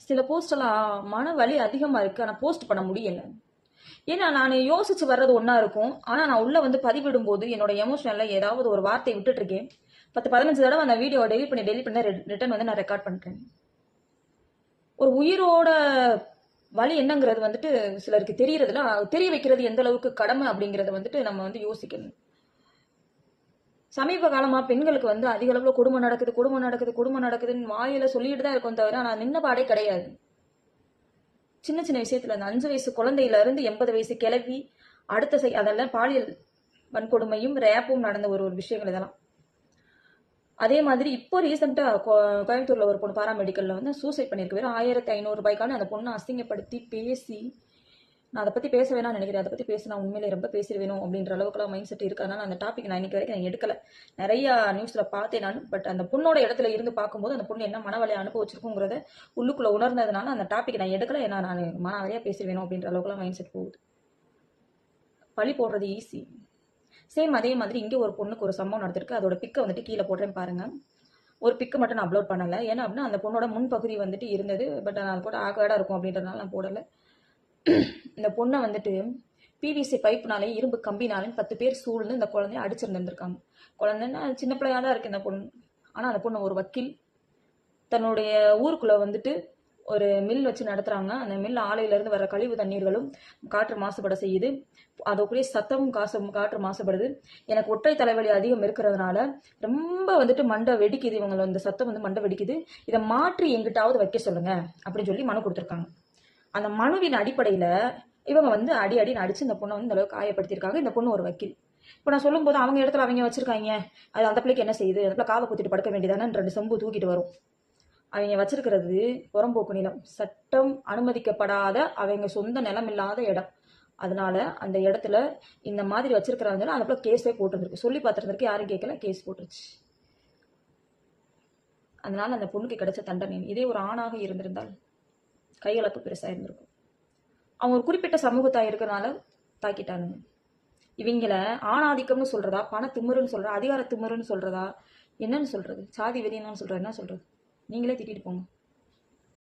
சில போஸ்டெல்லாம் மன வலி அதிகமாக இருக்குது, ஆனால் போஸ்ட் பண்ண முடியல. ஏன்னா நான் யோசிச்சு வர்றது ஒன்றா இருக்கும், ஆனால் நான் உள்ளே வந்து பதிவிடும் போது என்னோட எமோஷனலில் ஏதாவது ஒரு வார்த்தை விட்டுட்டு இருக்கேன். 10-15 தடவை அந்த வீடியோவை டெலிட் பண்ணி ரிட்டர்ன் வந்து நான் ரெக்கார்ட் பண்ணுறேன். ஒரு உயிரோட வலி என்னங்கிறது வந்துட்டு சிலருக்கு தெரியறதுல தெரிய வைக்கிறது எந்த அளவுக்கு கடமை அப்படிங்கிறத வந்துட்டு நம்ம வந்து யோசிக்கணும். சமீப காலமாக பெண்களுக்கு வந்து அதிக அளவில் குடும்பம் நடக்குதுன்னு வாயில சொல்லிட்டு தான் இருக்கும் தவிர நான் நின்ன பாடே கிடையாது. சின்ன சின்ன விஷயத்துல அந்த 5 வயசு குழந்தையில இருந்து 80 வயசு கிளவி அதெல்லாம் பாலியல் வன்கொடுமையும் ரேப்பும் நடந்த ஒரு விஷயங்கள் இதெல்லாம். அதே மாதிரி இப்போ ரீசெண்டாக கோயம்புத்தூர்ல ஒரு பொண்ணு பாராமெடிக்கல்ல வந்து சூசைட் பண்ணியிருக்கு. வெறும் 1500 ரூபாய்க்கான அந்த பொண்ணை அசிங்கப்படுத்தி பேசி, நான் அதை பற்றி பேச வேணாம்னு நினைக்கிறேன். அதை பற்றி பேச நான் உண்மையிலே ரொம்ப பேசிடுவேணும் அப்படின்ற அளவுக்குலாம் மைண்ட் செட் இருக்கு. அதனால அந்த டாபிக் நான் இன்னைக்கு வரைக்கும் நான் எடுக்கல. நிறைய நியூஸ்ல பார்த்தேன் நான். பட் அந்த பொண்ணோட இடத்துல இருந்து பார்க்கும்போது அந்த பொண்ணு என்ன மனவலையை அனுபவிச்சிருக்குங்கிறத உள்ளுக்குள்ள உணர்ந்ததுனால அந்த டாபிக் நான் எடுக்கல. ஏன்னா நான் மனவலையாக பேசிடுவேணும் அப்படின்ற அளவுக்குலாம் மைண்ட் செட் போகுது. பழி போடுறது ஈஸி. சேம் அதே மாதிரி இங்கே ஒரு பொண்ணுக்கு ஒரு சம்பவம் நடந்திருக்கு. அதோட பிக்கை வந்துட்டு கீழே போடுறேன் பாருங்க. ஒரு பிக்கை மட்டும் நான் அப்லோட் பண்ணலை. ஏன்னா அப்படின்னா அந்த பொண்ணோட முன்பகுதி வந்துட்டு இருந்தது. பட் நான் போட்டு ஆக்வர்டாக இருக்கும் அப்படின்றதுனால நான் போடலை. இந்த பொண்ணை வந்துட்டு பிவிசி பைப்னாலே இரும்பு கம்பினாலும் 10 பேர் சூழ்ந்து இந்த குழந்தைய அடிச்சிருந்துருக்காங்க. குழந்தைன்னா சின்ன பிள்ளையாக தான் இருக்குது இந்த பொண்ணு. ஆனால் அந்த பொண்ணு ஒரு வக்கீல். தன்னுடைய ஊருக்குள்ளே வந்துட்டு ஒரு மில் வச்சு நடத்துகிறாங்க. அந்த மில் ஆலையிலேருந்து வர கழிவு தண்ணீர்களும் காற்று மாசுபட செய்யுது. அதோடைய சத்தமும் காற்று மாசுபடுது. எனக்கு ஒற்றை தலைவலி அதிகம் இருக்கிறதுனால ரொம்ப வந்துட்டு மண்டை வெடிக்குது. இவங்களை இந்த சத்தம் வந்து மண்டை வெடிக்குது. இதை மாற்றி எங்கிட்டாவது வைக்க சொல்லுங்க அப்படின்னு சொல்லி மனு கொடுத்துருக்காங்க. அந்த மனுவின் அடிப்படையில் இவங்க வந்து அடின்னு அடிச்சு இந்த பொண்ணை வந்து இந்த அளவுக்கு காயப்படுத்தியிருக்காங்க. இந்த பொண்ணு ஒரு வக்கீல். இப்போ நான் சொல்லும்போது அவங்க இடத்துல அவங்க வச்சிருக்காங்க, அது அந்த பிள்ளைக்கு என்ன செய்யுது, அந்த பிள்ளை காலை குத்திட்டு படுக்க வேண்டியதானே 2 சொம்பு தூக்கிட்டு வரும். அவங்க வச்சிருக்கிறது புறம்போக்கு நிலம், சட்டம் அனுமதிக்கப்படாத அவங்க சொந்த நிலம் இல்லாத இடம். அதனால அந்த இடத்துல இந்த மாதிரி வச்சிருக்கிறாங்க. அந்த பிள்ளை கேஸே போட்டுருக்கு. சொல்லி பார்த்துருந்துருக்கு, யாரும் கேட்கல, கேஸ் போட்டுருச்சு. அதனால அந்த பொண்ணுக்கு கிடைச்ச தண்டனை. இதே ஒரு ஆணாக இருந்திருந்தால் கையளப்பு பெருசாக இருந்திருக்கும். அவங்க ஒரு குறிப்பிட்ட சமூகத்தா இருக்கிறனால தாக்கிட்டானுங்க. இவங்கள ஆணாதிக்கம்னு சொல்றதா, பண திமிருன்னு சொல்றதா, அதிகார திமிருன்னு சொல்றதா, என்னன்னு சொல்றது, சாதி வெறி என்னன்னு சொல்றது, என்ன சொல்றது, நீங்களே திட்டிட்டு போங்க.